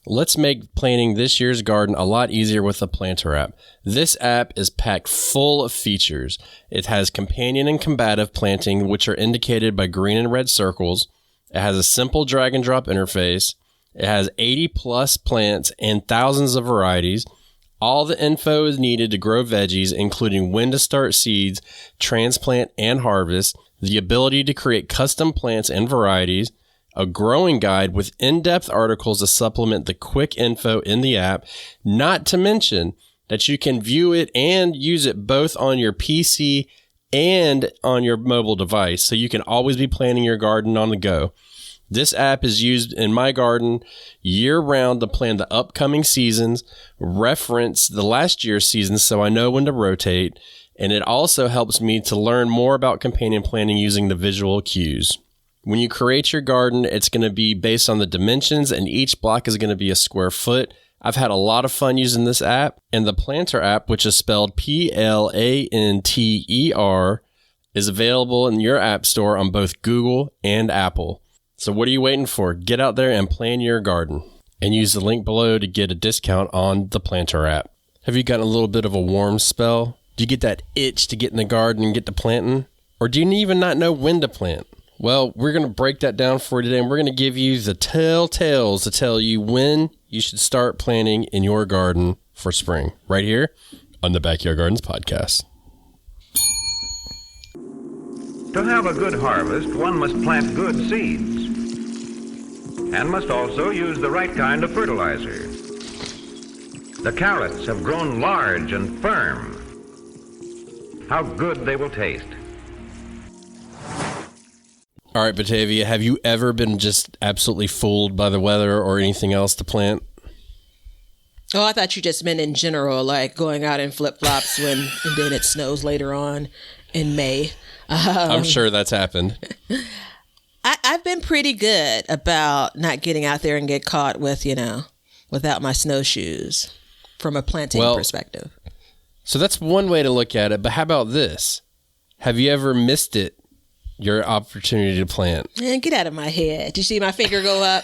Let's make planting this year's garden a lot easier with the Planter app. This app is packed full of features. It has companion and combative planting, which are indicated by green and red circles. It has a simple drag and drop interface. It has 80 plus plants and thousands of varieties. All the info is needed to grow veggies, including when to start seeds, transplant, and harvest, the ability to create custom plants and varieties, a growing guide with in-depth articles to supplement the quick info in the app, not to mention that you can view it and use it both on your PC and on your mobile device, so you can always be planting your garden on the go. This app is used in my garden year-round to plan the upcoming seasons, reference the last year's seasons so I know when to rotate, and it also helps me to learn more about companion planting using the visual cues. When you create your garden, it's going to be based on the dimensions, and each block is going to be a square foot. I've had a lot of fun using this app, and the Planter app, which is spelled Planter, is available in your app store on both Google and Apple. So what are you waiting for? Get out there and plan your garden, and use the link below to get a discount on the Planter app. Have you gotten a little bit of a warm spell? Do you get that itch to get in the garden and get to planting? Or do you even not know when to plant? Well, we're going to break that down for you today, and we're going to give you the telltales to tell you when you should start planting in your garden for spring, right here on the Backyard Gardens podcast. To have a good harvest, one must plant good seeds and must also use the right kind of fertilizer. The carrots have grown large and firm. How good they will taste. All right, Batavia, have you ever been just absolutely fooled by the weather or anything else to plant? Oh, I thought you just meant in general, like going out in flip-flops and then it snows later on in May. I'm sure that's happened. I've been pretty good about not getting out there and get caught with, without my snowshoes from a planting perspective. So that's one way to look at it. But how about this? Have you ever missed it? Your opportunity to plant. Man, get out of my head. Did you see my finger go up?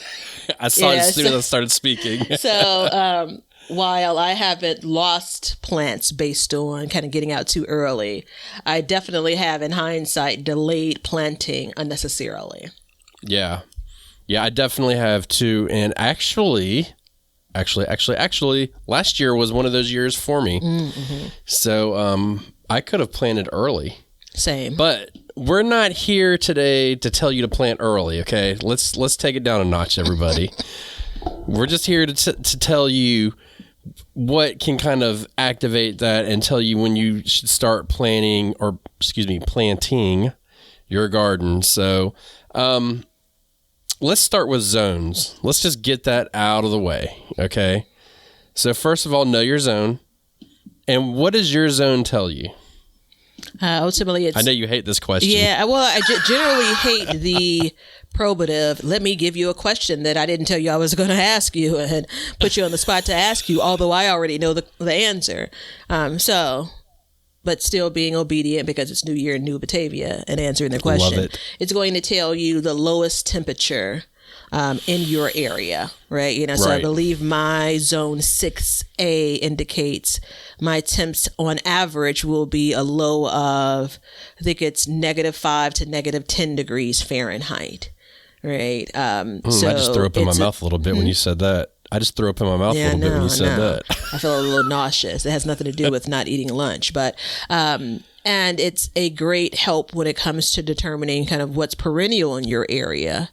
I saw it as soon as I started speaking. So while I haven't lost plants based on kind of getting out too early, I definitely have, in hindsight, delayed planting unnecessarily. Yeah, I definitely have too. And actually, last year was one of those years for me. Mm-hmm. So I could have planted early. Same. But we're not here today to tell you to plant early, okay? Let's take it down a notch, everybody. We're just here to tell you what can kind of activate that and tell you when you should start planting your garden. So let's start with zones. Let's just get that out of the way, okay? So first of all, know your zone. And what does your zone tell you? Ultimately, it's... I know you hate this question. Yeah, well, I generally hate the probative, let me give you a question that I didn't tell you I was going to ask you and put you on the spot to ask you, although I already know the answer. But still being obedient because it's New Year, New Batavia, and answering the question. Love it. It's going to tell you the lowest temperature in your area, right? So right. I believe my zone 6A indicates my temps on average will be a low of, I think it's -5 to -10 degrees Fahrenheit, right? I just threw up in my mouth a little bit when you said that. I just threw up in my mouth a little bit when you said that. I feel a little nauseous. It has nothing to do with not eating lunch, but and it's a great help when it comes to determining kind of what's perennial in your area.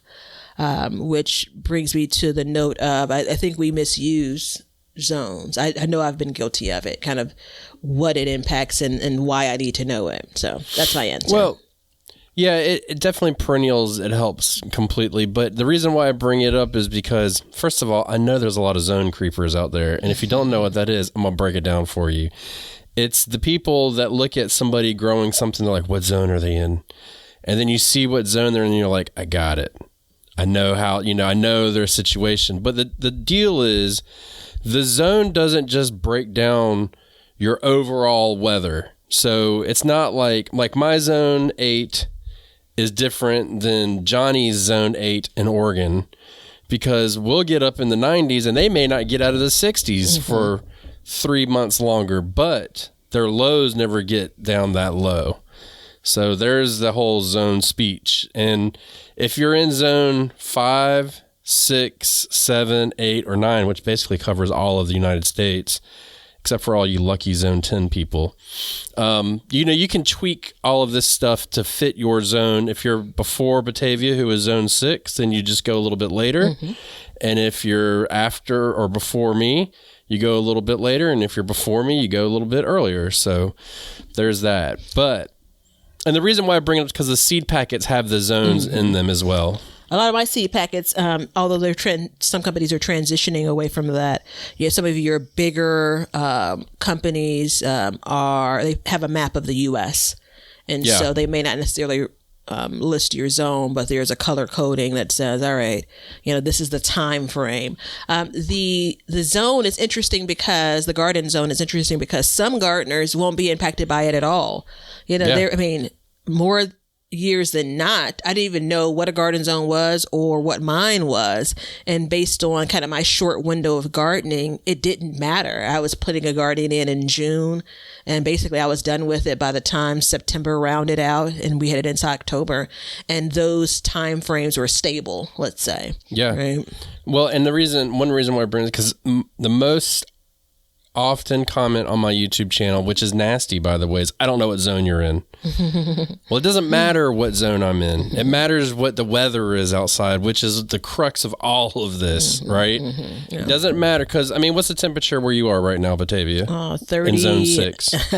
Which brings me to the note of, I think we misuse zones. I know I've been guilty of it, kind of what it impacts and why I need to know it. So that's my answer. Well, yeah, it definitely perennials, it helps completely. But the reason why I bring it up is because, first of all, I know there's a lot of zone creepers out there. And if you don't know what that is, I'm going to break it down for you. It's the people that look at somebody growing something, they're like, what zone are they in? And then you see what zone they're in and you're like, I got it. I know how, I know their situation. But the deal is the zone doesn't just break down your overall weather. So it's not like my zone 8 is different than Johnny's zone 8 in Oregon because we'll get up in the 90s and they may not get out of the 60s for 3 months longer, but their lows never get down that low. So there's the whole zone speech. And if you're in zone 5, 6, 7, 8, or 9, which basically covers all of the United States, except for all you lucky zone 10 people, you can tweak all of this stuff to fit your zone. If you're before Batavia, who is zone 6, then you just go a little bit later. And if you're after or before me, you go a little bit later. And if you're before me, you go a little bit earlier. So there's that. And the reason why I bring it up is because the seed packets have the zones in them as well. A lot of my seed packets, although some companies are transitioning away from that. Some of your bigger companies they have a map of the U.S. And so they may not necessarily list your zone, but there's a color coding that says, all right, this is the time frame. The zone is interesting because the garden zone is interesting because some gardeners won't be impacted by it at all. More years than not, I didn't even know what a garden zone was or what mine was. And based on kind of my short window of gardening, it didn't matter. I was putting a garden in June, and basically I was done with it by the time September rounded out and we headed into October. And those time frames were stable, let's say. Yeah. Right? Well, and one reason why I bring it, because the most often comment on my YouTube channel, which is nasty, by the way, is I don't know what zone you're in. Well, it doesn't matter what zone I'm in. It matters what the weather is outside, which is the crux of all of this, right? It doesn't matter because, what's the temperature where you are right now, Batavia? 30. In zone 6.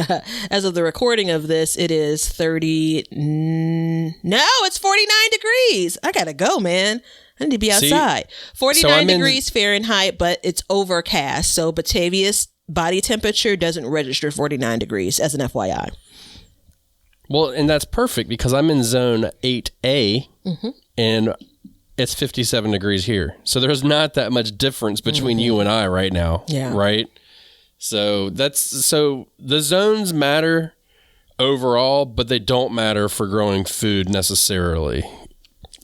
As of the recording of this, it is 30. No, it's 49 degrees. I gotta go, man. I need to be outside. 49 degrees Fahrenheit, but it's overcast. So Batavia's body temperature doesn't register 49 degrees as an FYI. Well, and that's perfect because I'm in zone 8A and it's 57 degrees here. So there's not that much difference between you and I right now. Yeah. Right? So the zones matter overall, but they don't matter for growing food necessarily.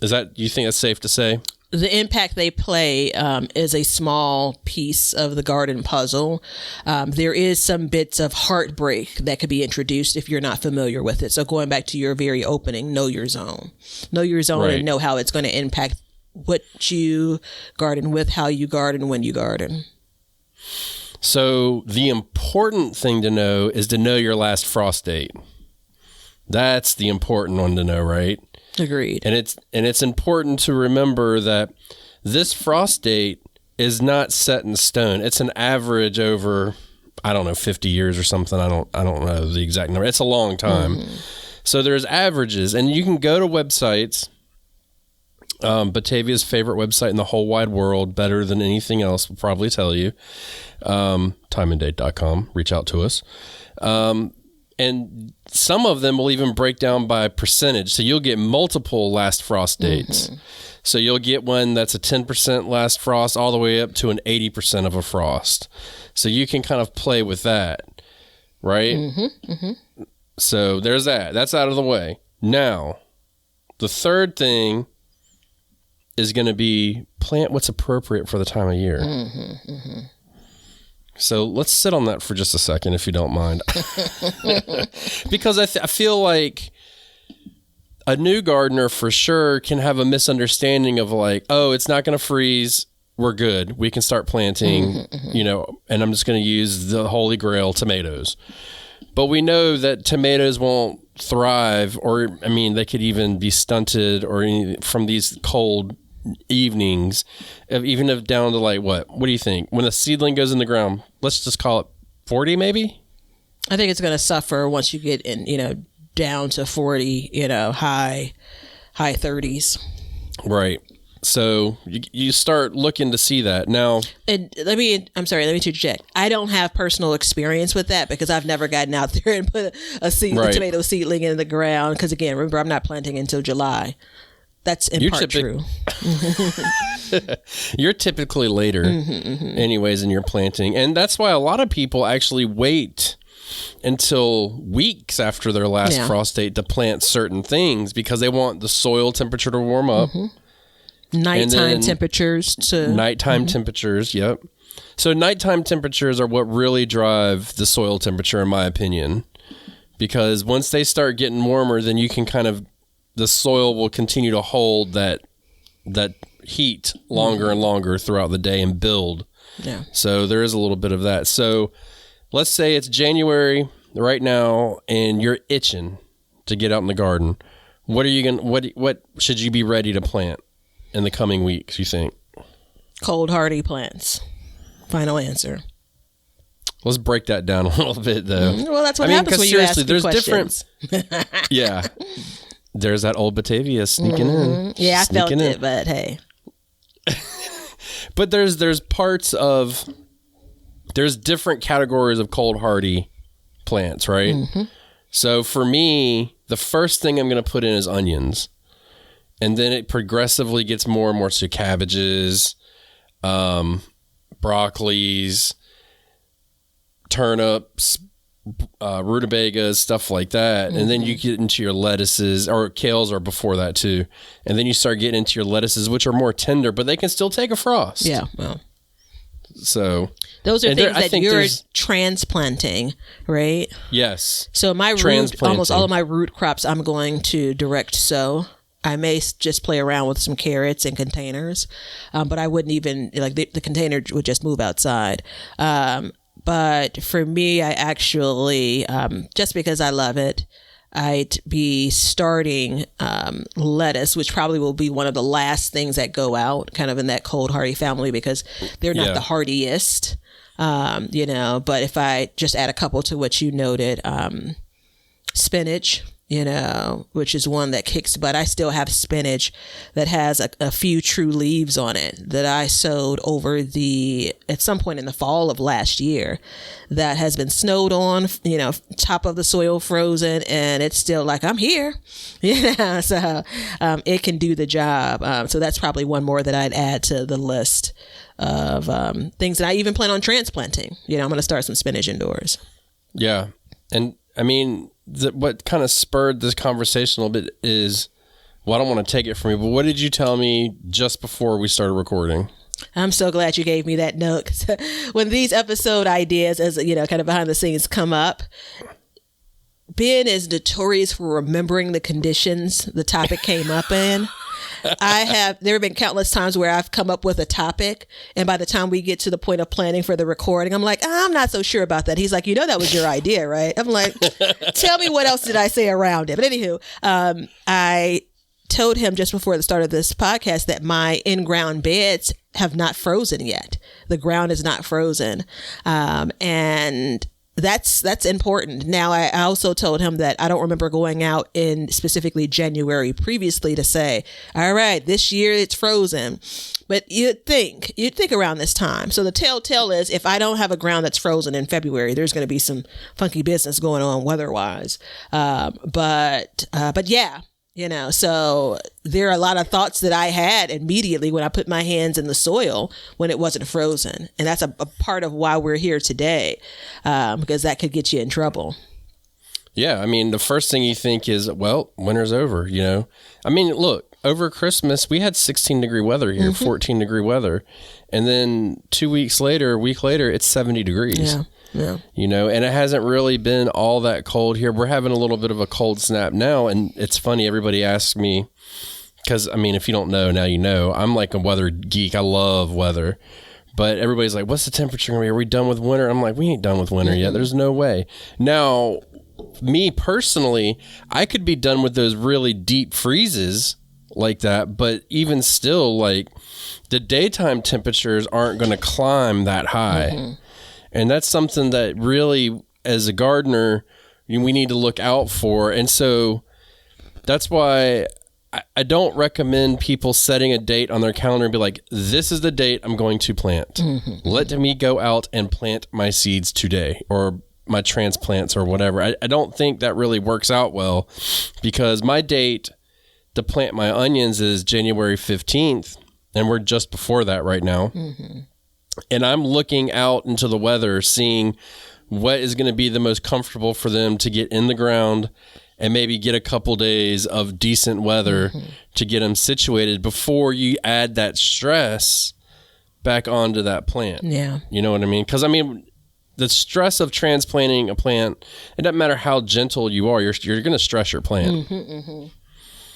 You think that's safe to say? The impact they play is a small piece of the garden puzzle. There is some bits of heartbreak that could be introduced if you're not familiar with it. So going back to your very opening, know your zone. Know your zone right. And know how it's going to impact what you garden with, how you garden, when you garden. So the important thing to know is to know your last frost date. That's the important one to know, right? Agreed. And it's important to remember that this frost date is not set in stone. It's an average over, 50 years or something. I don't know the exact number. It's a long time. So there's averages, and you can go to websites. Batavia's favorite website in the whole wide world, better than anything else, will probably tell you. Timeanddate.com. Reach out to us. And some of them will even break down by percentage. So you'll get multiple last frost dates. So you'll get one that's a 10% last frost all the way up to an 80% of a frost. So you can kind of play with that, right? So there's that. That's out of the way. Now, the third thing is going to be plant what's appropriate for the time of year. So let's sit on that for just a second, if you don't mind. Because I feel like a new gardener for sure can have a misunderstanding of like, oh, it's not going to freeze. We're good. We can start planting, and I'm just going to use the holy grail, tomatoes. But we know that tomatoes won't thrive, or, they could even be stunted from these cold evenings, even if down to like what do you think when a seedling goes in the ground? Let's just call it 40 maybe. I think it's going to suffer once you get in down to 40, high 30s, right? So you start looking to see that now. And let me interject. I don't have personal experience with that because I've never gotten out there and put a tomato seedling in the ground, because again, remember, I'm not planting until July. That's in part true. You're typically later anyways in your planting. And that's why a lot of people actually wait until weeks after their last frost date to plant certain things, because they want the soil temperature to warm up Nighttime temperatures to nighttime temperatures. Yep. So nighttime temperatures are what really drive the soil temperature, in my opinion, because once they start getting warmer, then you can the soil will continue to hold that heat longer and longer throughout the day and build. Yeah. So there is a little bit of that. So let's say it's January right now and you're itching to get out in the garden. What should you be ready to plant in the coming weeks, you think? Cold hardy plants. Final answer. Let's break that down a little bit, though. Well, that's what happens when you ask there's questions. Yeah. There's that old Batavia sneaking in. Yeah, I felt it, but hey. But there's different categories of cold hardy plants, right? Mm-hmm. So for me, the first thing I'm going to put in is onions. And then it progressively gets more and more to cabbages, broccolis, turnips, rutabagas, stuff like that. Mm-hmm. And then you get into your lettuces, or kales are before that too. And then you start getting into your lettuces, which are more tender, but they can still take a frost. Yeah. Well, so those are things that you're transplanting, right? Yes. So my almost all of my root crops, I'm going to direct sow. I may just play around with some carrots in containers, but I wouldn't even, the container would just move outside. But for me, I actually, just because I love it, I'd be starting lettuce, which probably will be one of the last things that go out kind of in that cold hardy family because they're not the hardiest, but if I just add a couple to what you noted, spinach, which is one that kicks butt. I still have spinach that has a few true leaves on it that I sowed at some point in the fall of last year that has been snowed on, top of the soil frozen, and it's still like, I'm here, so it can do the job. So that's probably one more that I'd add to the list of things that I even plan on transplanting. I'm going to start some spinach indoors. Yeah. And I mean, what kind of spurred this conversation a little bit is, well, I don't want to take it from you, but what did you tell me just before we started recording? I'm so glad you gave me that note. 'Cause when these episode ideas, as kind of behind the scenes come up, Ben is notorious for remembering the conditions the topic came up in. There have been countless times where I've come up with a topic, and by the time we get to the point of planning for the recording, I'm like, I'm not so sure about that. He's like, that was your idea, right? I'm like, tell me what else did I say around it? But anywho, I told him just before the start of this podcast that my in-ground beds have not frozen yet. The ground is not frozen. And that's important. Now, I also told him that I don't remember going out in specifically January previously to say, all right, this year it's frozen. But you'd think around this time. So the telltale is if I don't have a ground that's frozen in February, there's going to be some funky business going on weather-wise. But yeah. So there are a lot of thoughts that I had immediately when I put my hands in the soil when it wasn't frozen. And that's a part of why we're here today, because that could get you in trouble. Yeah. I mean, the first thing you think is, well, winter's over, I mean, look, over Christmas, we had 16-degree weather here, 14-degree weather. And then a week later, it's 70 degrees. Yeah. Yeah. And it hasn't really been all that cold here. We're having a little bit of a cold snap now. And it's funny. Everybody asks me, because, I mean, if you don't know, now you know, I'm like a weather geek. I love weather. But everybody's like, what's the temperature going to be? Are we done with winter? I'm like, we ain't done with winter yet. There's no way. Now, me personally, I could be done with those really deep freezes like that. But even still, like, the daytime temperatures aren't going to climb that high. Mm-hmm. And that's something that really, as a gardener, we need to look out for. And so that's why I don't recommend people setting a date on their calendar and be like, this is the date I'm going to plant. Mm-hmm. Let me go out and plant my seeds today, or my transplants or whatever. I don't think that really works out well, because my date to plant my onions is January 15th, and we're just before that right now. Mm-hmm. And I'm looking out into the weather, seeing what is going to be the most comfortable for them to get in the ground and maybe get a couple days of decent weather to get them situated before you add that stress back onto that plant. Yeah. You know what I mean? Because, I mean, the stress of transplanting a plant, it doesn't matter how gentle you are, you're going to stress your plant.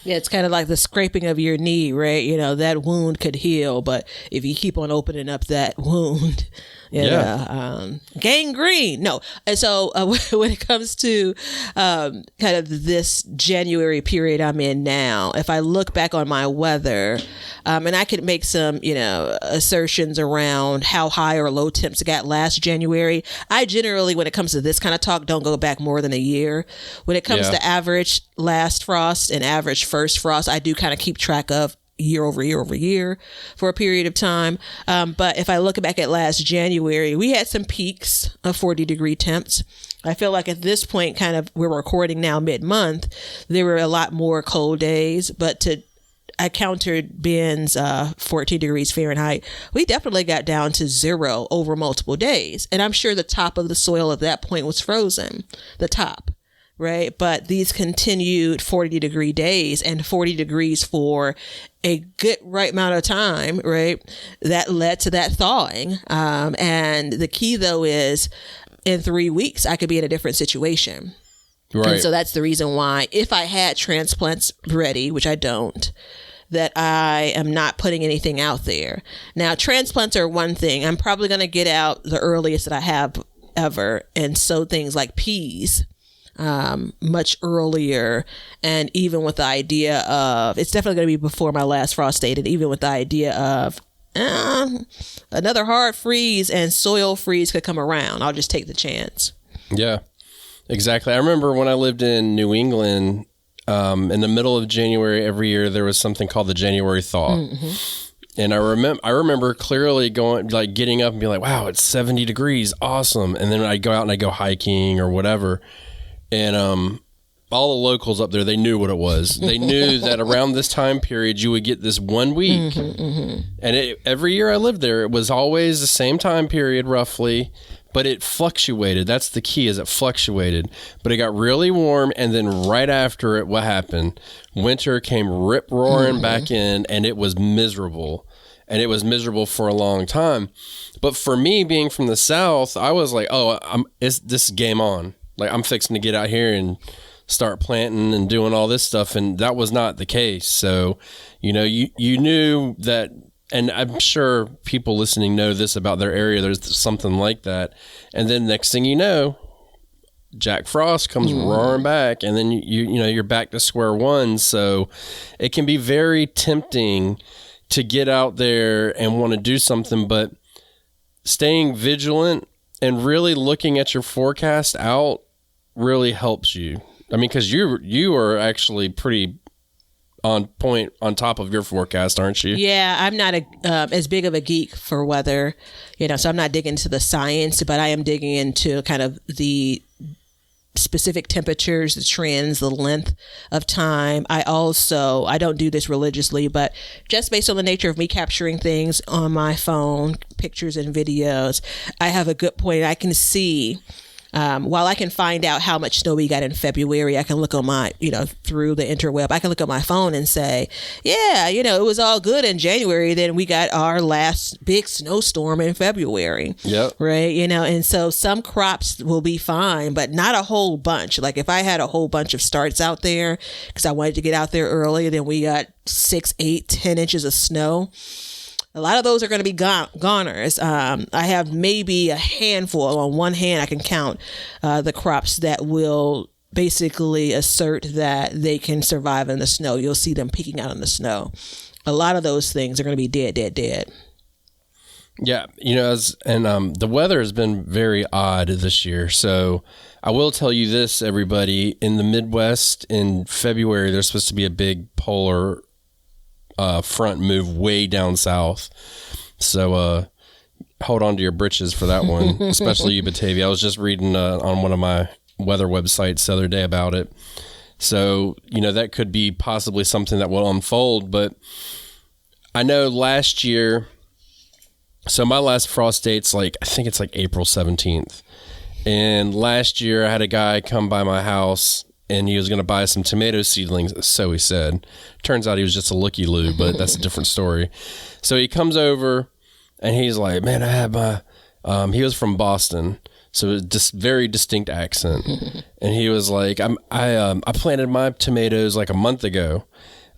Yeah, it's kind of like the scraping of your knee, right? You know, that wound could heal, but if you keep on opening up that wound, gangrene. No. And so when it comes to kind of this January period I'm in now, if I look back on my weather, and I could make some, assertions around how high or low temps it got last January. I generally, when it comes to this kind of talk, don't go back more than a year. When it comes to average last frost and average first frost, I do kind of keep track of year over year for a period of time. But if I look back at last January, we had some peaks of 40-degree temps. I feel like at this point, kind of, we're recording now mid-month, there were a lot more cold days, but I countered Ben's 14 degrees Fahrenheit. We definitely got down to 0 over multiple days. And I'm sure the top of the soil at that point was frozen, the top. Right. But these continued 40-degree days and 40 degrees for a good right amount of time. Right. That led to that thawing. And the key, though, is in 3 weeks, I could be in a different situation. Right. And so that's the reason why, if I had transplants ready, which I don't, that I am not putting anything out there. Now, transplants are one thing. I'm probably going to get out the earliest that I have ever and sow things like peas much earlier, and even with the idea of, it's definitely going to be before my last frost date, and even with the idea of another hard freeze and soil freeze could come around. I'll just take the chance. Yeah, exactly. I remember when I lived in New England, in the middle of January every year, there was something called the January thaw. And I remember clearly getting up and being like, wow, it's 70 degrees. Awesome. And then I'd go out and I'd go hiking or whatever. And all the locals up there, they knew what it was. They knew that around this time period, you would get this 1 week. And every year I lived there, it was always the same time period, roughly. But it fluctuated. That's the key, is it fluctuated. But it got really warm, and then right after it, what happened? Winter came rip-roaring back in, and it was miserable. And it was miserable for a long time. But for me, being from the South, I was like, this is game on. Like, I'm fixing to get out here and start planting and doing all this stuff. And that was not the case. So, you knew that, and I'm sure people listening know this about their area. There's something like that. And then next thing you know, Jack Frost comes roaring back, and then you're back to square one. So it can be very tempting to get out there and want to do something, but staying vigilant and really looking at your forecast out really helps you. I mean, because you are actually pretty on point, on top of your forecast, aren't you? Yeah, I'm not as big of a geek for weather, so I'm not digging into the science, but I am digging into kind of the specific temperatures, the trends, the length of time. I don't do this religiously, but just based on the nature of me capturing things on my phone, pictures and videos, I have a good point. I can see, while I can find out how much snow we got in February, I can look on my, through the interweb, I can look on my phone and say, yeah, it was all good in January. Then we got our last big snowstorm in February. Yep. Right. And so some crops will be fine, but not a whole bunch. Like if I had a whole bunch of starts out there because I wanted to get out there early, then we got 6, 8, 10 inches of snow. A lot of those are going to be goners. I have maybe a handful. On one hand, I can count the crops that will basically assert that they can survive in the snow. You'll see them peeking out in the snow. A lot of those things are going to be dead. Yeah, the weather has been very odd this year. So I will tell you this, everybody. In the Midwest in February, there's supposed to be a big polar front move way down south. So hold on to your britches for that one, especially you, Batavia. I was just reading on one of my weather websites the other day about it. So, that could be possibly something that will unfold. But I know last year, so my last frost date's I think it's April 17th. And last year I had a guy come by my house, and he was going to buy some tomato seedlings. So he said. Turns out he was just a looky-loo, but that's a different story. So he comes over and he's like, man, I have my, he was from Boston. So it was just very distinct accent. And he was like, I planted my tomatoes like a month ago.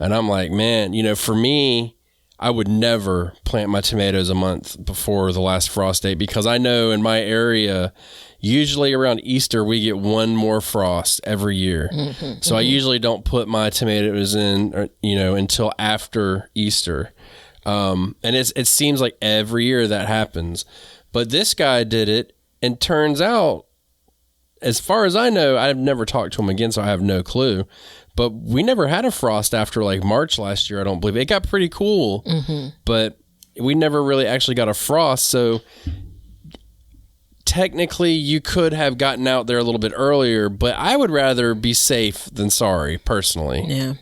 And I'm like, man, you know, for me, I would never plant my tomatoes a month before the last frost date, because I know in my area, usually around Easter, we get one more frost every year. So I usually don't put my tomatoes in, you know, until after Easter. And it seems like every year that happens. But this guy did it, and turns out, as far as I know, I've never talked to him again, so I have no clue. But we never had a frost after like March last year, I don't believe. It got pretty cool, but we never really actually got a frost. So technically you could have gotten out there a little bit earlier, but I would rather be safe than sorry, personally. Yeah.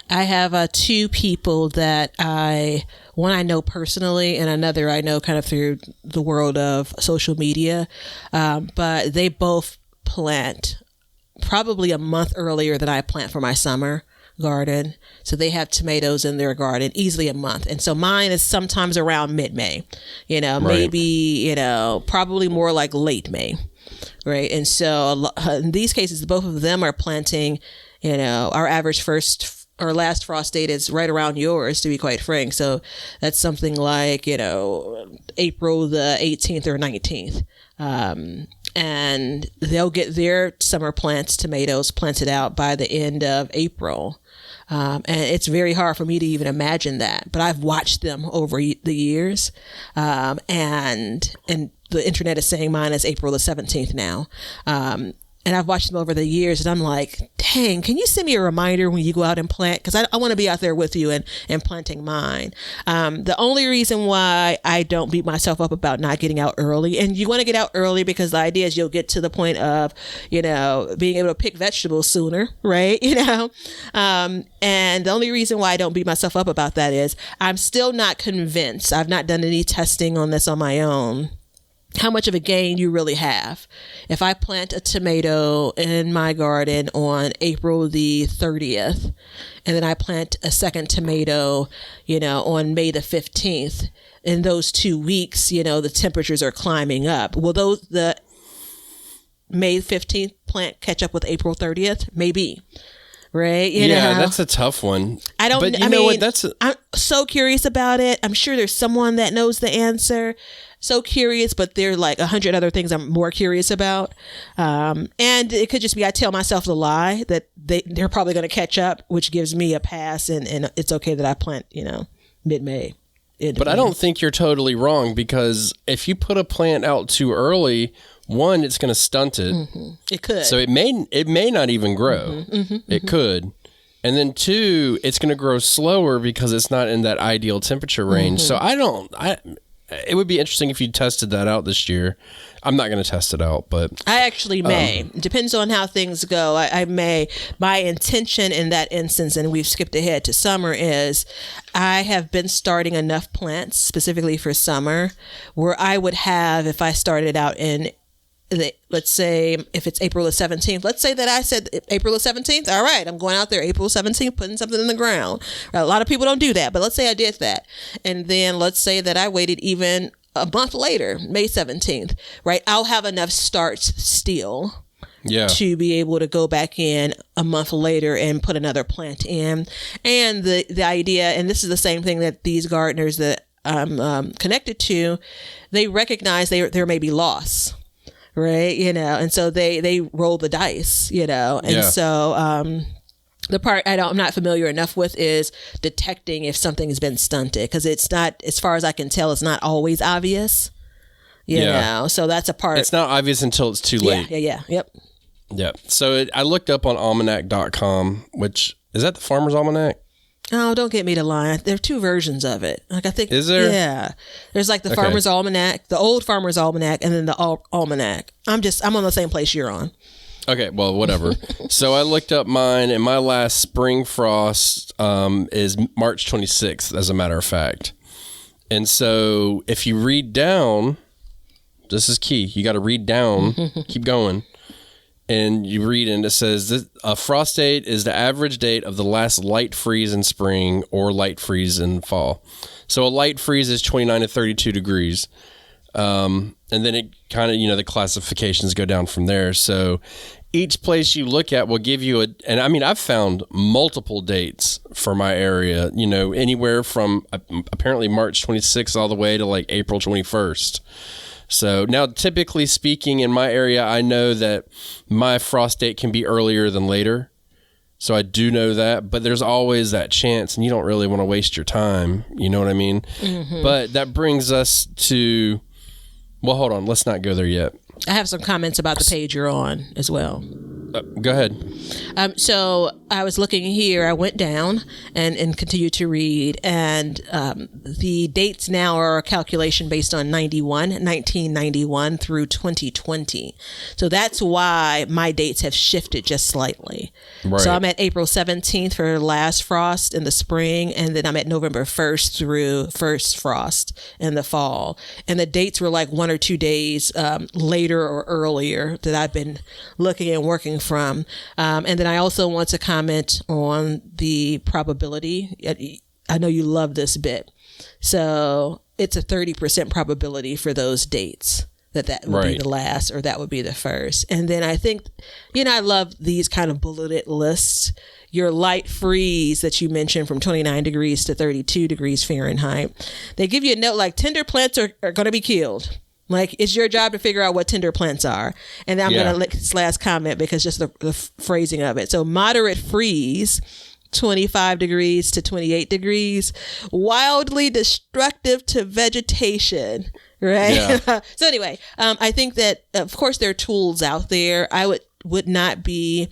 I have two people that one I know personally, and another I know kind of through the world of social media. But they both plant probably a month earlier than I plant for my summer garden. So they have tomatoes in their garden easily a month. And so mine is sometimes around mid-May, you know, maybe, you know, probably more like late May. Right. And so in these cases, both of them are planting, you know, our average first or last frost date is right around yours, to be quite frank. So that's something like, you know, April the 18th or 19th. And they'll get their summer plants, tomatoes, planted out by the end of April. And it's very hard for me to even imagine that. But I've watched them over the years. And the internet is saying mine is April the 17th now. And I've watched them over the years, and I'm like, dang, can you send me a reminder when you go out and plant? Because I want to be out there with you and planting mine. The only reason why I don't beat myself up about not getting out early, and you want to get out early because the idea is you'll get to the point of, you know, being able to pick vegetables sooner, right? You know? And the only reason why I don't beat myself up about that is I'm still not convinced. I've not done any testing on this on my own, how much of a gain you really have. If I plant a tomato in my garden on April the 30th, and then I plant a second tomato, you know, on May the 15th, in those 2 weeks, you know, the temperatures are climbing up. Will the May 15th plant catch up with April 30th? Maybe. Right? You know, that's a tough one. I'm so curious about it. I'm sure there's someone that knows the answer. So curious, but there are like 100 other things I'm more curious about. And it could just be I tell myself the lie that they're probably going to catch up, which gives me a pass, and it's okay that I plant, you know, mid-May. But I don't think you're totally wrong, because if you put a plant out too early, one, it's going to stunt it. It could. So it may not even grow. It could. And then two, it's going to grow slower because it's not in that ideal temperature range. So it would be interesting if you tested that out this year. I'm not going to test it out, but I actually may. Depends on how things go. I may. My intention in that instance, and we've skipped ahead to summer, is I have been starting enough plants specifically for summer where I would have, if I started out in, let's say if it's April the 17th, let's say that I said April the 17th. All right, I'm going out there April 17th, putting something in the ground. A lot of people don't do that, but let's say I did that. And then let's say that I waited even a month later, May 17th, right? I'll have enough starts still to be able to go back in a month later and put another plant in. And the idea, and this is the same thing that these gardeners that I'm connected to, they recognize there may be loss. Right. You know, and so they roll the dice, you know, and so the part I'm not familiar enough with is detecting if something has been stunted, because it's not, as far as I can tell, it's not always obvious, you know, so that's a part. It's not obvious until it's too late. Yep. So I looked up on almanac.com, which is that the Farmer's Almanac? Oh, don't get me to lie. There are two versions of it. Like, I think. Is there? Yeah. There's like the Farmer's Almanac, the old Farmer's Almanac, and then the Almanac. I'm on the same place you're on. Okay, well, whatever. So I looked up mine, and my last spring frost is March 26th, as a matter of fact. And so if you read down, this is key. You got to read down, keep going. and you read and it says this, a frost date is the average date of the last light freeze in spring or light freeze in fall. So a light freeze is 29 to 32 degrees. And then it kind of, the classifications go down from there. So each place you look at will give you and I mean, I've found multiple dates for my area, anywhere from apparently March 26th all the way to like April 21st. So now, typically speaking, in my area, I know that my frost date can be earlier than later. So I do know that, but there's always that chance, and you don't really want to waste your time. You know what I mean? Mm-hmm. But that brings us to, well, hold on. Let's not go there yet. I have some comments about the page you're on as well. Go ahead. So I was looking here. I went down and continued to read. And the dates now are a calculation based on 1991 through 2020. So that's why my dates have shifted just slightly. Right. So I'm at April 17th for last frost in the spring. And then I'm at November 1st through first frost in the fall. And the dates were like 1 or 2 days later or earlier that I've been looking and working from. And then I also want to comment on the probability. I know you love this bit. So it's a 30% probability for those dates that would be the last or that would be the first. And then I think, I love these kind of bulleted lists. Your light freeze that you mentioned from 29 degrees to 32 degrees Fahrenheit. They give you a note like tender plants are going to be killed. Like, it's your job to figure out what tender plants are. And I'm going to lick this last comment because just the phrasing of it. So moderate freeze, 25 degrees to 28 degrees, wildly destructive to vegetation, right? Yeah. So anyway, I think that, of course, there are tools out there. I would not be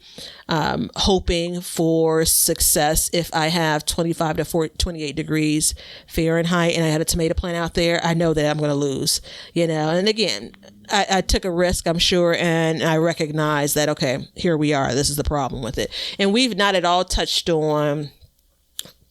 hoping for success if I have 25 to 28 degrees Fahrenheit and I had a tomato plant out there. I know that I'm going to lose, and again, I took a risk, I'm sure, and I recognize that, okay, here we are. This is the problem with it. And we've not at all touched on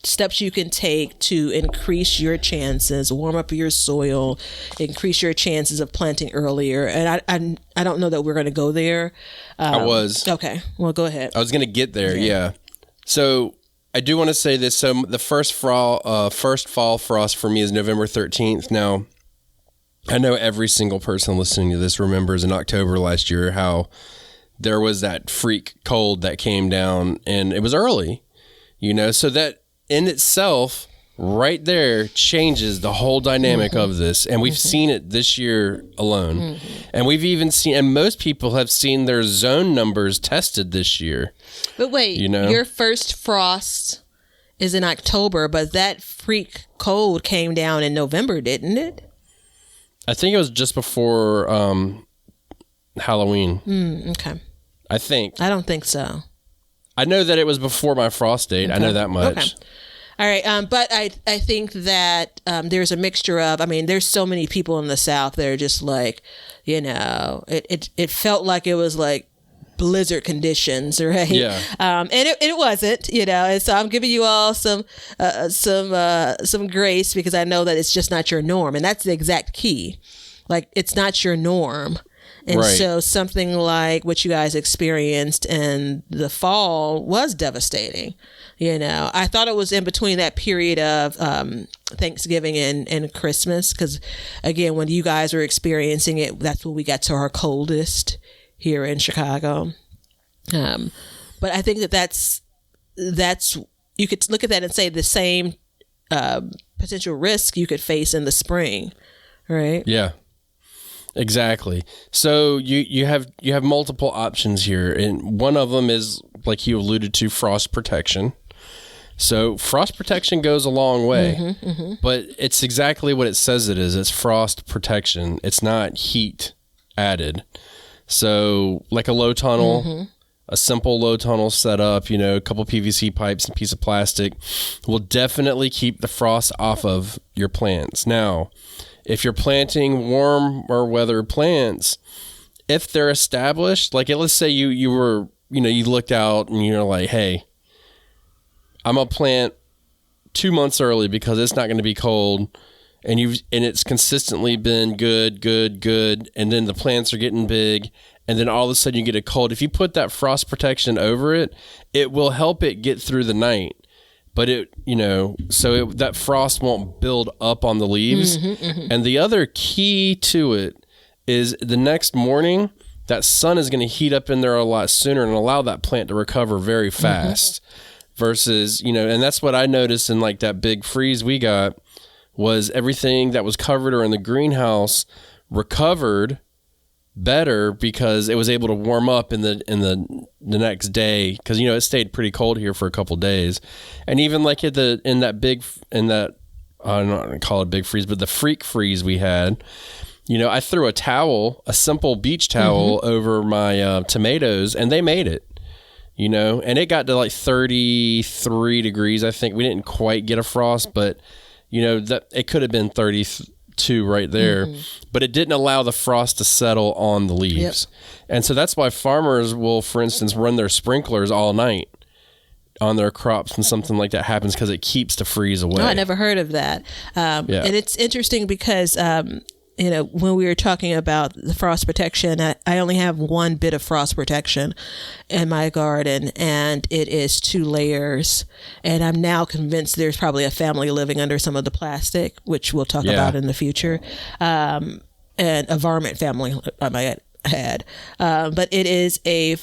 steps you can take to increase your chances, warm up your soil, increase your chances of planting earlier. And I don't know that we're going to go there. I was. Okay. Well, go ahead. I was going to get there. Yeah. So I do want to say this. So the first fall frost for me is November 13th. Now, I know every single person listening to this remembers in October last year how there was that freak cold that came down, and it was early, so that in itself, right there, changes the whole dynamic of this. And we've seen it this year alone. And we've even seen, and most people have seen their zone numbers tested this year. But wait, your first frost is in October, but that freak cold came down in November, didn't it? I think it was just before Halloween. Okay. I think. I don't think so. I know that it was before my frost date. Okay. I know that much. Okay. All right. But I think that there's a mixture of, there's so many people in the South that are just like, it felt like it was like blizzard conditions, right? Yeah. And it wasn't, and so I'm giving you all some grace because I know that it's just not your norm. And that's the exact key. Like, it's not your norm. And so something like what you guys experienced in the fall was devastating. I thought it was in between that period of Thanksgiving and Christmas, because, again, when you guys were experiencing it, that's when we got to our coldest here in Chicago. But I think that's you could look at that and say the same potential risk you could face in the spring, right? Yeah. Exactly. So you have multiple options here, and one of them is, like you alluded to, frost protection. So frost protection goes a long way, but it's exactly what it says it is. It's frost protection. It's not heat added. So like a low tunnel, a simple low tunnel setup, a couple PVC pipes and a piece of plastic will definitely keep the frost off of your plants. Now, if you're planting warmer weather plants, if they're established, like let's say you were, you looked out and you're like, hey, I'm going to plant 2 months early because it's not going to be cold. And it's consistently been good. And then the plants are getting big and then all of a sudden you get a cold. If you put that frost protection over it, it will help it get through the night. But that frost won't build up on the leaves. And the other key to it is the next morning, that sun is going to heat up in there a lot sooner and allow that plant to recover very fast. Versus, and that's what I noticed in like that big freeze we got, was everything that was covered or in the greenhouse recovered better because it was able to warm up in the next day, because it stayed pretty cold here for a couple days. And even like I don't want to call it big freeze, but the freak freeze we had, I threw a simple beach towel over my tomatoes, and they made it. And it got to like 33 degrees. I think we didn't quite get a frost, but that it could have been 32 right there, but it didn't allow the frost to settle on the leaves. And so that's why farmers will, for instance, run their sprinklers all night on their crops when something like that happens, because it keeps the freeze away. Oh, I never heard of that. And it's interesting because, when we were talking about the frost protection, I only have one bit of frost protection in my garden, and it is 2 layers. And I'm now convinced there's probably a family living under some of the plastic, which we'll talk about in the future, and a varmint family I might add. But it is a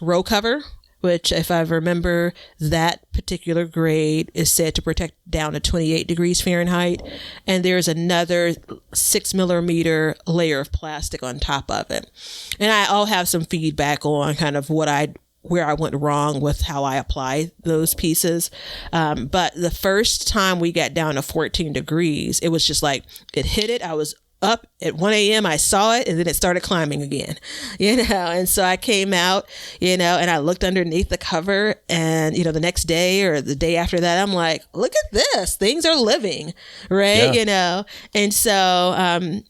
row cover, which, if I remember, that particular grade is said to protect down to 28 degrees Fahrenheit. And there's another 6 millimeter layer of plastic on top of it. And I'll have some feedback on kind of where I went wrong with how I apply those pieces. But the first time we got down to 14 degrees, it was just like, it hit it. I was up at 1 a.m. I saw it, and then it started climbing again, and so I came out, and I looked underneath the cover, and, the next day or the day after that, I'm like, look at this, things are living, right? And so,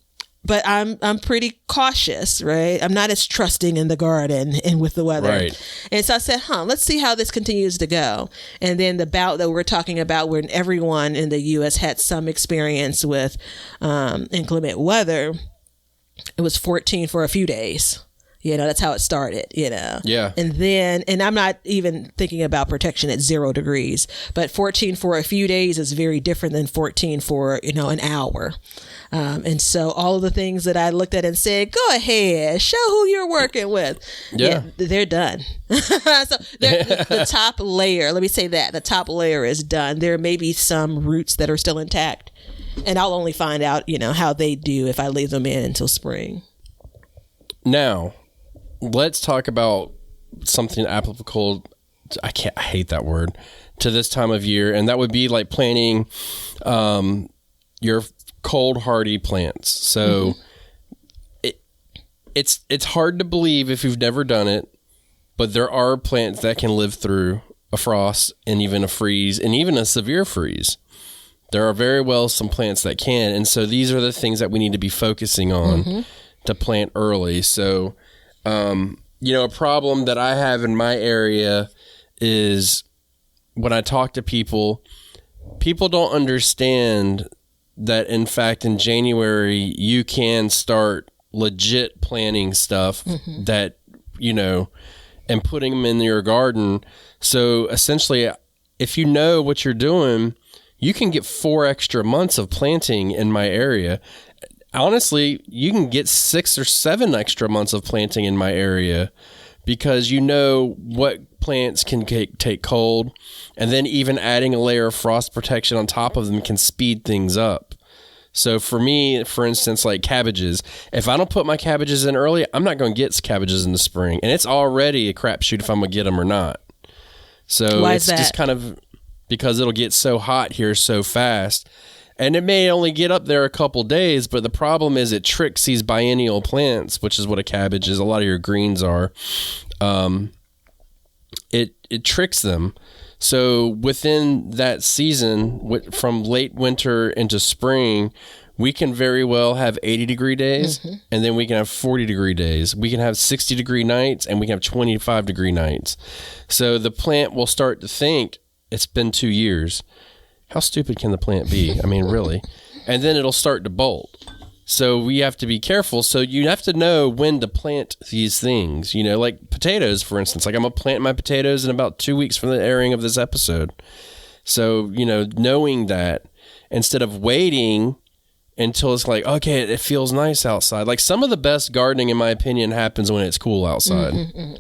but I'm pretty cautious, right? I'm not as trusting in the garden and with the weather. Right. And so I said, let's see how this continues to go. And then the bout that we're talking about, when everyone in the U.S. had some experience with inclement weather, it was 14 for a few days. That's how it started, Yeah. And then, and I'm not even thinking about protection at 0 degrees, but 14 for a few days is very different than 14 for, an hour. And so all of the things that I looked at and said, go ahead, show who you're working with. Yeah, they're done. So the top layer, let me say that, the top layer is done. There may be some roots that are still intact, and I'll only find out, how they do if I leave them in until spring. Now, let's talk about something applicable. I hate that word, to this time of year, and that would be like planting your cold hardy plants. So it's hard to believe if you've never done it, but there are plants that can live through a frost and even a freeze and even a severe freeze. There are very well some plants that can, and so these are the things that we need to be focusing on to plant early. So a problem that I have in my area is when I talk to people don't understand that, in fact, in January, you can start legit planting stuff that, and putting them in your garden. So essentially, if you know what you're doing, you can get 4 extra months of planting in my area. Honestly, you can get 6 or 7 extra months of planting in my area, because what plants can take cold, and then even adding a layer of frost protection on top of them can speed things up. So for me, for instance, like cabbages, if I don't put my cabbages in early, I'm not going to get cabbages in the spring, and it's already a crapshoot if I'm going to get them or not. So Why it's is that? just kind of because it'll get so hot here so fast. And it may only get up there a couple days, but the problem is it tricks these biennial plants, which is what a cabbage is. A lot of your greens are. It tricks them. So within that season, from late winter into spring, we can very well have 80-degree days, and then we can have 40-degree days. We can have 60-degree nights, and we can have 25-degree nights. So the plant will start to think, it's been 2 years. How stupid can the plant be? I mean, really? And then it'll start to bolt. So we have to be careful. So you have to know when to plant these things, like potatoes, for instance. Like I'm going to plant my potatoes in about 2 weeks from the airing of this episode. So, knowing that instead of waiting until it's like, okay, it feels nice outside. Like some of the best gardening, in my opinion, happens when it's cool outside.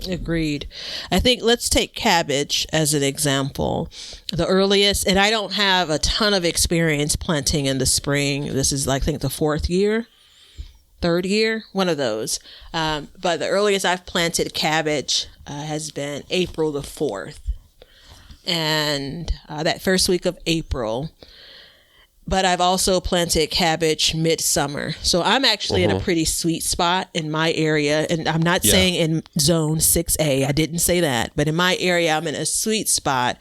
Agreed. I think let's take cabbage as an example. The earliest, and I don't have a ton of experience planting in the spring. This is, I think, the third year, one of those. But the earliest I've planted cabbage has been April the 4th. And that first week of April. But I've also planted cabbage midsummer. So I'm actually in a pretty sweet spot in my area. And I'm not saying in zone 6A. I didn't say that. But in my area, I'm in a sweet spot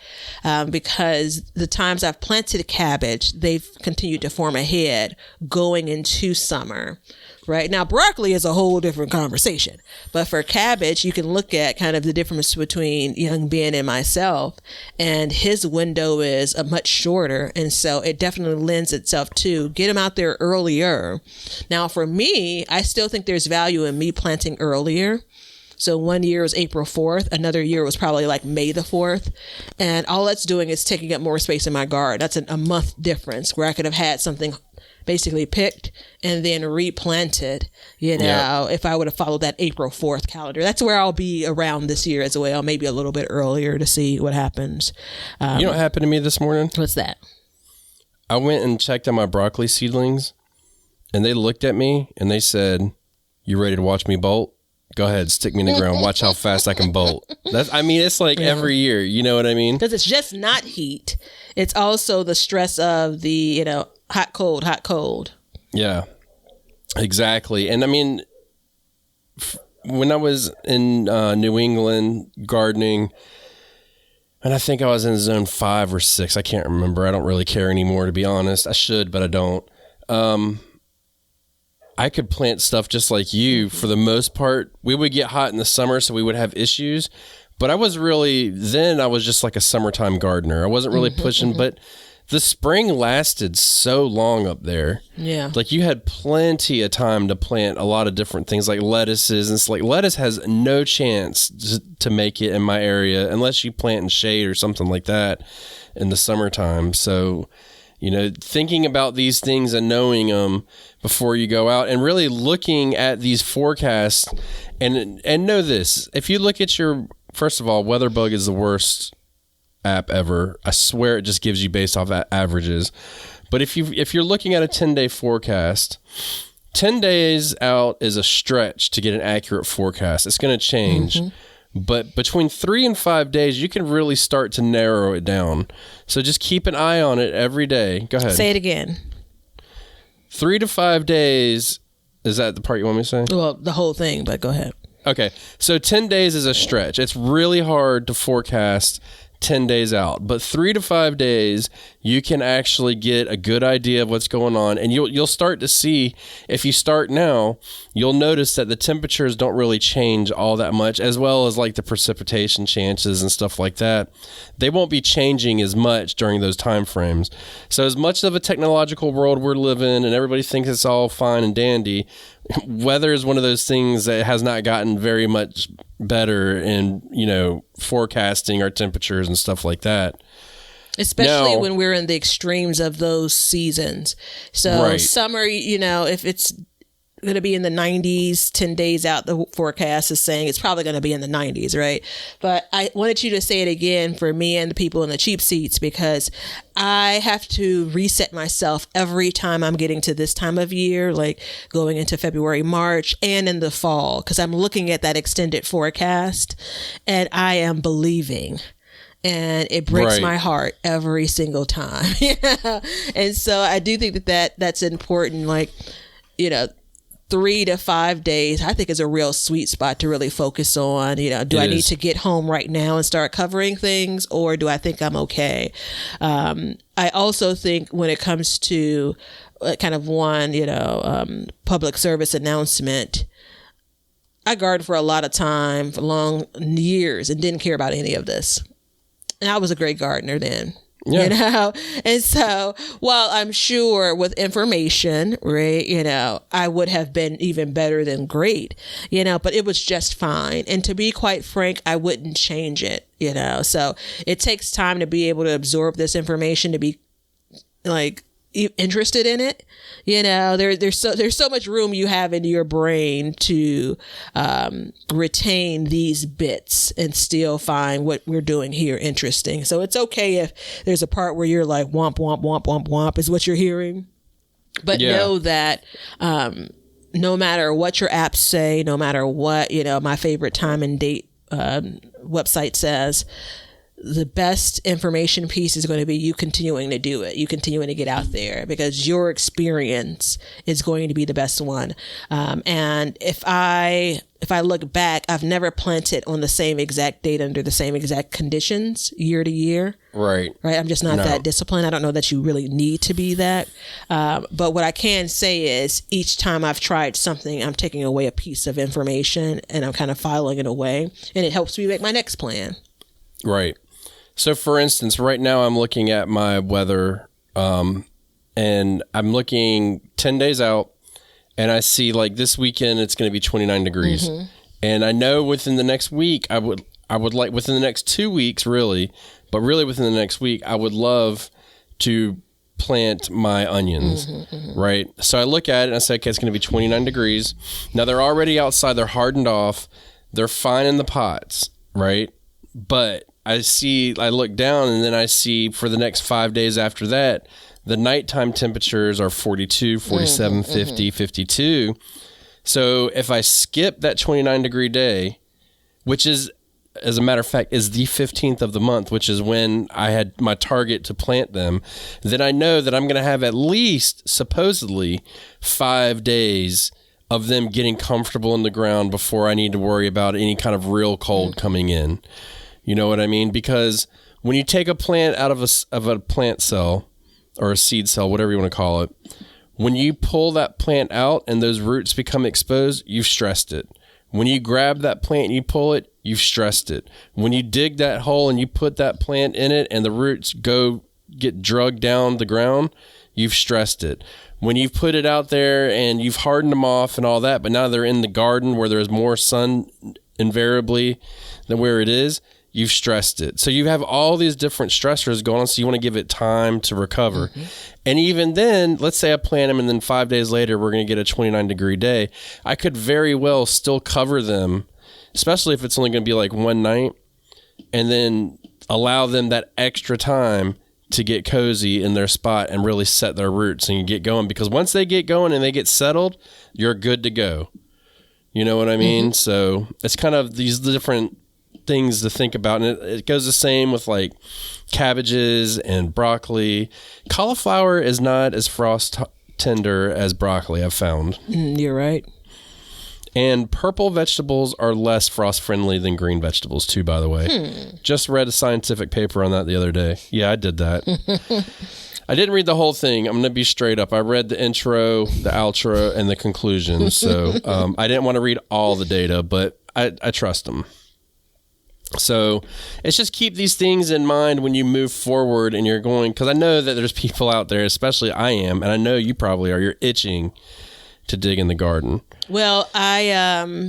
because the times I've planted cabbage, they've continued to form a head going into summer. Right now, broccoli is a whole different conversation. But for cabbage, you can look at kind of the difference between young Ben and myself. And his window is a much shorter. And so it definitely lends itself to get him out there earlier. Now, for me, I still think there's value in me planting earlier. So one year was April 4th. Another year was probably like May the 4th. And all that's doing is taking up more space in my garden. That's a month difference where I could have had something basically picked and then replanted, if I would have followed that April 4th calendar. That's where I'll be around this year as well, maybe a little bit earlier to see what happens. You know what happened to me this morning? What's that? I went and checked on my broccoli seedlings, and they looked at me and they said, "You ready to watch me bolt? Go ahead, stick me in the ground. Watch how fast I can bolt." It's like every year, you know what I mean? Because it's just not heat. It's also the stress of the, hot, cold. Yeah, exactly. And I mean, when I was in New England gardening, and I think I was in zone 5 or 6, I can't remember. I don't really care anymore, to be honest. I should, but I don't. I could plant stuff just like you for the most part. We would get hot in the summer, so we would have issues. But I was just like a summertime gardener. I wasn't really pushing, but the spring lasted so long up there. Yeah. Like you had plenty of time to plant a lot of different things like lettuces. And it's like lettuce has no chance to make it in my area unless you plant in shade or something like that in the summertime. So, thinking about these things and knowing them before you go out and really looking at these forecasts and know this. If you look at first of all, WeatherBug is the worst app ever. I swear it just gives you based off averages. But if you're looking at a 10-day forecast, 10 days out is a stretch to get an accurate forecast. It's going to change. But between 3 and 5 days, you can really start to narrow it down. So just keep an eye on it every day. Go ahead. Say it again. 3 to 5 days. Is that the part you want me to say? Well, the whole thing, but go ahead. Okay. So 10 days is a stretch. It's really hard to forecast 10 days out, but 3 to 5 days you can actually get a good idea of what's going on, and you'll start to see. If you start now, you'll notice that the temperatures don't really change all that much, as well as like the precipitation chances and stuff like that. They won't be changing as much during those time frames. So as much of a technological world we're living and everybody thinks it's all fine and dandy, weather is one of those things that has not gotten very much better in, forecasting our temperatures and stuff like that. Especially when we're in the extremes of those seasons. So summer, if it's going to be in the 90s, 10 days out, the forecast is saying it's probably going to be in the 90s, right? But I wanted you to say it again for me and the people in the cheap seats, because I have to reset myself every time I'm getting to this time of year, like going into February, March, and in the fall, because I'm looking at that extended forecast and I am believing. And it breaks my heart every single time. And so I do think that's important. Like, 3 to 5 days, I think, is a real sweet spot to really focus on. Do I need to get home right now and start covering things, or do I think I'm okay? I also think when it comes to kind of public service announcement, I gardened for a lot of time, for long years, and didn't care about any of this. And I was a great gardener then. Yeah. You know? And so while I'm sure with information, right, you know, I would have been even better than great, you know, but it was just fine. And to be quite frank, I wouldn't change it, you know. So it takes time to be able to absorb this information, to be like interested in it. You know, there's so much room you have in your brain to retain these bits and still find what we're doing here interesting. So it's okay if there's a part where you're like womp womp womp womp womp is what you're hearing, but know that no matter what your apps say, no matter what, you know, my favorite time and date website says, the best information piece is going to be you continuing to do it, you continuing to get out there, because your experience is going to be the best one. And if I look back, I've never planted on the same exact date under the same exact conditions year to year. Right. I'm just not that disciplined. I don't know that you really need to be that. But what I can say is each time I've tried something, I'm taking away a piece of information and I'm kind of filing it away, and it helps me make my next plan. Right. So, for instance, right now I'm looking at my weather, and I'm looking 10 days out, and I see like this weekend it's going to be 29 degrees, and I know within the next week I would like within the next 2 weeks really, but really within the next week I would love to plant my onions, right? So I look at it and I say, okay, it's going to be 29 degrees. Now they're already outside, they're hardened off, they're fine in the pots, right? But I look down and then I see for the next 5 days after that, the nighttime temperatures are 42, 47, 50, 52. So if I skip that 29 degree day, which is, as a matter of fact, is the 15th of the month, which is when I had my target to plant them, then I know that I'm going to have at least supposedly 5 days of them getting comfortable in the ground before I need to worry about any kind of real cold coming in. You know what I mean? Because when you take a plant out of a plant cell or a seed cell, whatever you want to call it, when you pull that plant out and those roots become exposed, you've stressed it. When you grab that plant and you pull it, you've stressed it. When you dig that hole and you put that plant in it and the roots get drugged down the ground, you've stressed it. When you've put it out there and you've hardened them off and all that, but now they're in the garden where there's more sun invariably than where it is, you've stressed it. So you have all these different stressors going on, so you want to give it time to recover. And even then, let's say I plant them and then 5 days later we're going to get a 29 degree day. I could very well still cover them, especially if it's only going to be like one night, and then allow them that extra time to get cozy in their spot and really set their roots and get going. Because once they get going and they get settled, you're good to go. You know what I mean? So it's kind of these different things to think about, and it goes the same with like cabbages and broccoli. Cauliflower is not as frost tender as broccoli, I've found. You're right. And purple vegetables are less frost friendly than green vegetables too, by the way. Just read a scientific paper on that the other day. Yeah, I did that. I didn't read the whole thing. I'm going to be straight up. I read the intro, the outro, and the conclusion. So I didn't want to read all the data, but I trust them. So it's just keep these things in mind when you move forward and you're going, because I know that there's people out there, especially I am, and I know you probably are, you're itching to dig in the garden. Well, I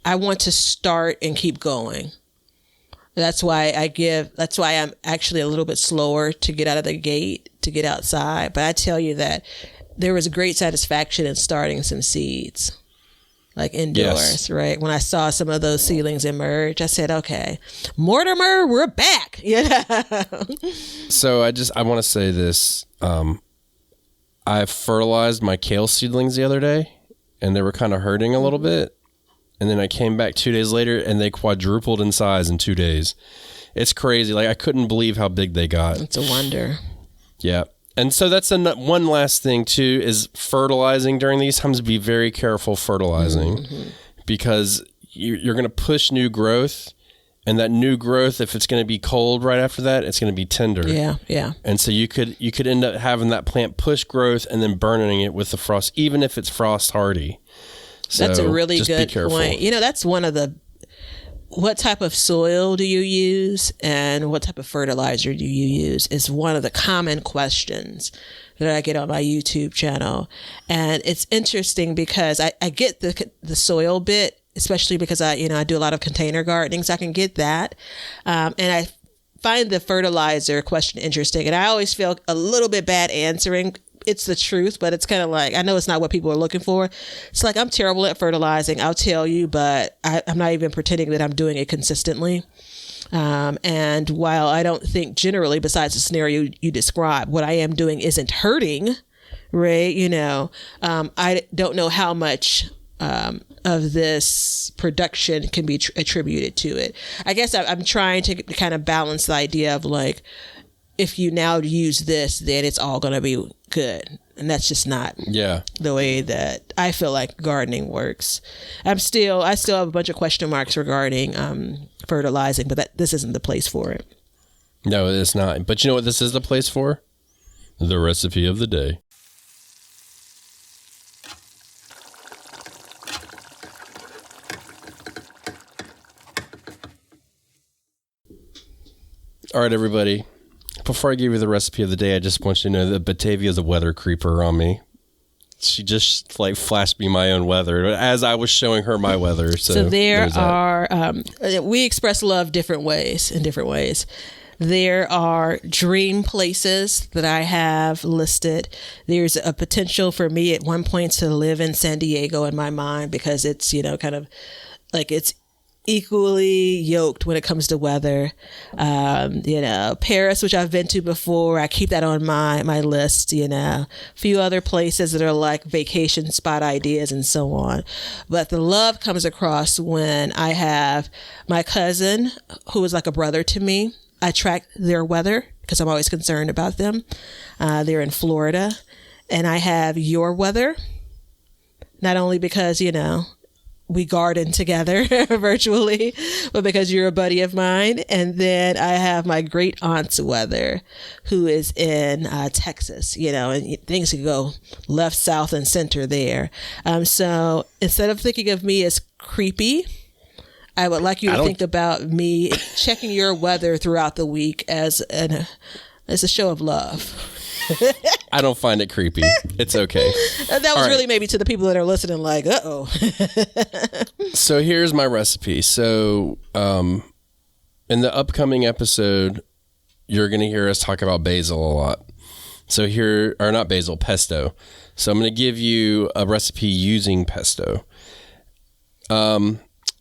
want to start and keep going. That's why I'm actually a little bit slower to get out of the gate, to get outside. But I tell you that there was a great satisfaction in starting some seeds. Like indoors, right? When I saw some of those seedlings emerge, I said, okay, Mortimer, we're back. So I want to say this. I fertilized my kale seedlings the other day and they were kind of hurting a little bit. And then I came back 2 days later and they quadrupled in size in 2 days. It's crazy. Like I couldn't believe how big they got. It's a wonder. Yeah. And so that's one last thing too, is fertilizing during these times. Be very careful fertilizing because you're going to push new growth, and that new growth, if it's going to be cold right after that, it's going to be tender. Yeah. And so you could end up having that plant push growth and then burning it with the frost, even if it's frost hardy. So that's a really just good be careful. point. You know, that's one of the what type of soil do you use and what type of fertilizer do you use is one of the common questions that I get on my YouTube channel. And it's interesting because I get the soil bit, especially because I do a lot of container gardening, so I can get that. And I find the fertilizer question interesting. And I always feel a little bit bad answering. It's the truth, but it's kind of like, I know it's not what people are looking for. It's like, I'm terrible at fertilizing, I'll tell you, but I'm not even pretending that I'm doing it consistently. And while I don't think generally, besides the scenario you described, what I am doing isn't hurting, right? I don't know how much of this production can be attributed to it. I guess I'm trying to kind of balance the idea of like, if you now use this, then it's all going to be good. And that's just not the way that I feel like gardening works. I still have a bunch of question marks regarding fertilizing, but this isn't the place for it. No, it's not. But you know what this is the place for? The recipe of the day. All right, everybody. Before I give you the recipe of the day, I just want you to know that Batavia's a weather creeper on me. She just like flashed me my own weather as I was showing her my weather. So there are, we express love in different ways. There are dream places that I have listed. There's a potential for me at one point to live in San Diego in my mind because it's, kind of like it's equally yoked when it comes to weather. Paris, which I've been to before, I keep that on my list. A few other places that are like vacation spot ideas and so on. But the love comes across when I have my cousin, who is like a brother to me. I track their weather because I'm always concerned about them. They're in Florida, and I have your weather, not only because we garden together virtually, but because you're a buddy of mine. And then I have my great aunt's weather, who is in Texas, and things could go left, south, and center there. So instead of thinking of me as creepy, I would like you to think about me checking your weather throughout the week as a show of love. I don't find it creepy. It's okay. That was really maybe to the people that are listening like, uh-oh. So here's my recipe. So in the upcoming episode, you're going to hear us talk about basil a lot. So pesto. So I'm going to give you a recipe using pesto.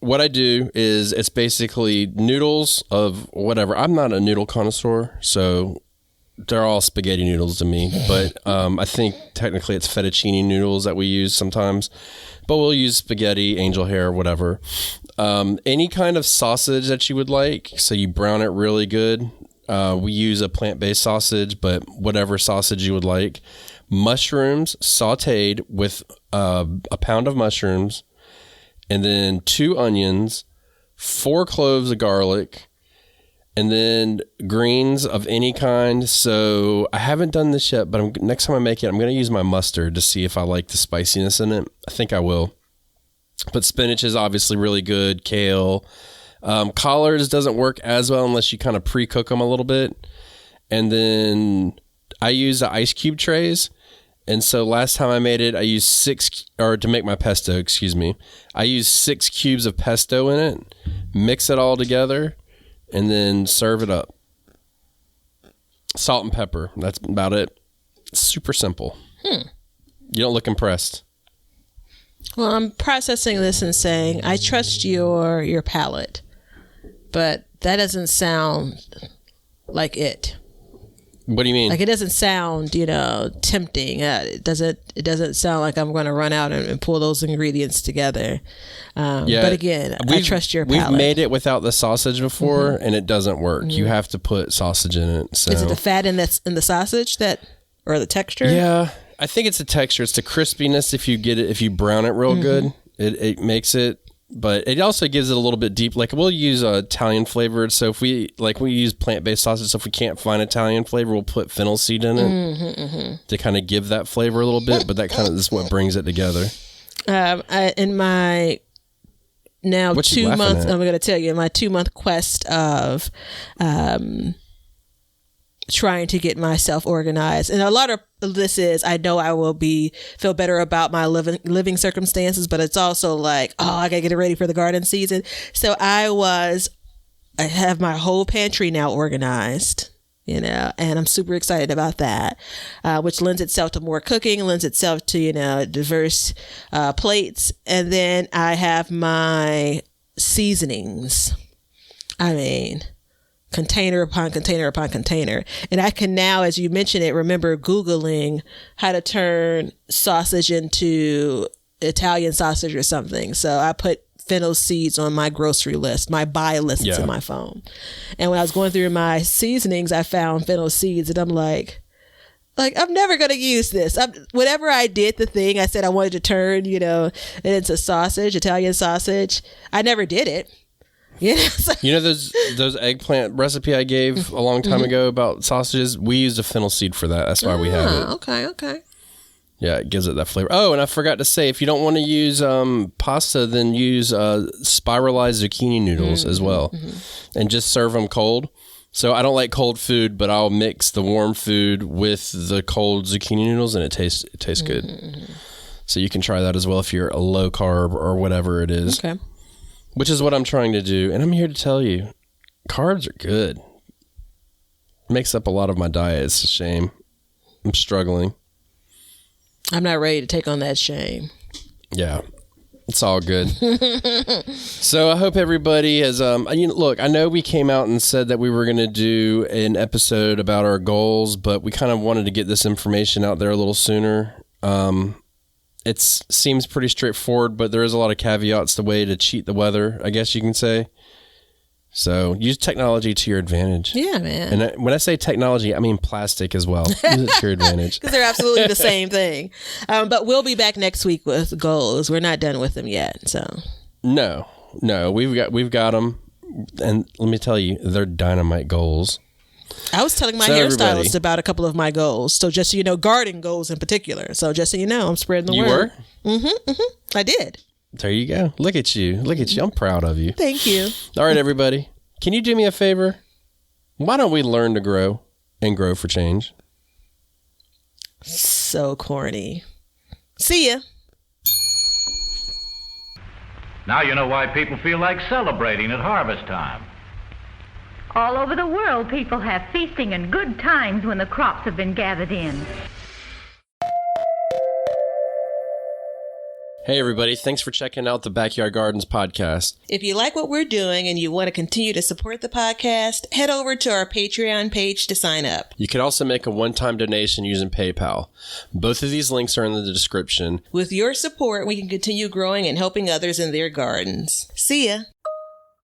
What I do is it's basically noodles of whatever. I'm not a noodle connoisseur, so they're all spaghetti noodles to me, but I think technically it's fettuccine noodles that we use sometimes, but we'll use spaghetti, angel hair, whatever. Any kind of sausage that you would like, so you brown it really good. We use a plant-based sausage, but whatever sausage you would like. Mushrooms sauteed with a pound of mushrooms, and then 2 onions, 4 cloves of garlic, and then greens of any kind. So I haven't done this yet, but next time I make it, I'm going to use my mustard to see if I like the spiciness in it. I think I will. But spinach is obviously really good. Kale. Collards doesn't work as well unless you kind of pre-cook them a little bit. And then I use the ice cube trays. And so last time I made it, I used to make my pesto, I used 6 cubes of pesto in it, mix it all together, and then serve it up. Salt and pepper. That's about it. Super simple. You don't look impressed. Well, I'm processing this and saying, I trust your palate, but that doesn't sound like it. What do you mean? Like, it doesn't sound, tempting. It doesn't sound like I'm going to run out and pull those ingredients together. But again, I trust your palate. We've made it without the sausage before, and it doesn't work. You have to put sausage in it. So. Is it the fat in the sausage or the texture? Yeah, I think it's the texture. It's the crispiness. If you brown it real good, it makes it. But it also gives it a little bit deep. Like, we'll use Italian flavored. So if we use plant-based sausage, so if we can't find Italian flavor, we'll put fennel seed in it to kind of give that flavor a little bit. But that kind of is what brings it together. In my now What you 2 laughing months. at? I'm going to tell you my 2-month quest of trying to get myself organized. And a lot of this is, I know I will feel better about my living circumstances, but it's also like, oh, I got to get it ready for the garden season. So I have my whole pantry now organized, and I'm super excited about that, which lends itself to more cooking, lends itself to, diverse plates. And then I have my seasonings. I mean, container upon container upon container. And I can now, as you mentioned it, remember Googling how to turn sausage into Italian sausage or something. So I put fennel seeds on my grocery list, my buy list in my phone. And when I was going through my seasonings, I found fennel seeds, and I'm like, I'm never going to use this. Whenever I did the thing, I said I wanted to turn, it into sausage, Italian sausage. I never did it. Those eggplant recipe I gave a long time ago about sausages? We used a fennel seed for that. That's why we have it. Okay. Yeah, it gives it that flavor. Oh, and I forgot to say, if you don't want to use pasta, then use spiralized zucchini noodles as well, and just serve them cold. So I don't like cold food, but I'll mix the warm food with the cold zucchini noodles, and it tastes good. So you can try that as well if you're a low carb or whatever it is. Okay. Which is what I'm trying to do. And I'm here to tell you, carbs are good. Makes up a lot of my diet. It's a shame. I'm struggling. I'm not ready to take on that shame. Yeah, it's all good. So I hope everybody has, look, I know we came out and said that we were going to do an episode about our goals, but we kind of wanted to get this information out there a little sooner. It seems pretty straightforward, but there is a lot of caveats, the way to cheat the weather, I guess you can say. So use technology to your advantage. Yeah, man. And when I say technology, I mean plastic as well. Use it to your advantage. Because they're absolutely the same thing. But we'll be back next week with goals. We're not done with them yet. So No, we've got them. And let me tell you, they're dynamite goals. I was telling my hairstylist about a couple of my goals. So just so you know, garden goals in particular. So just so you know, I'm spreading the word. You were? I did. There you go. Look at you. I'm proud of you. Thank you. All right, everybody. Can you do me a favor? Why don't we learn to grow and grow for change? So corny. See ya. Now you know why people feel like celebrating at harvest time. All over the world, people have feasting and good times when the crops have been gathered in. Hey, everybody. Thanks for checking out the Backyard Gardens podcast. If you like what we're doing and you want to continue to support the podcast, head over to our Patreon page to sign up. You can also make a one-time donation using PayPal. Both of these links are in the description. With your support, we can continue growing and helping others in their gardens. See ya.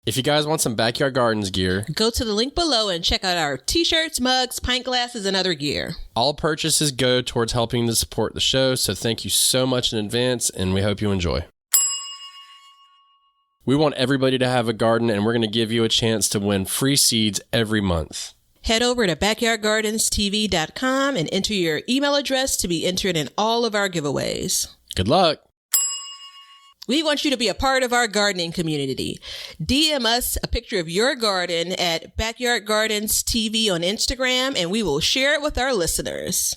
If you guys want some Backyard Gardens gear, go to the link below and check out our t-shirts, mugs, pint glasses, and other gear. All purchases go towards helping to support the show, so thank you so much in advance, and we hope you enjoy. We want everybody to have a garden, and we're going to give you a chance to win free seeds every month. Head over to backyardgardenstv.com and enter your email address to be entered in all of our giveaways. Good luck. We want you to be a part of our gardening community. DM us a picture of your garden at Backyard Gardens TV on Instagram, and we will share it with our listeners.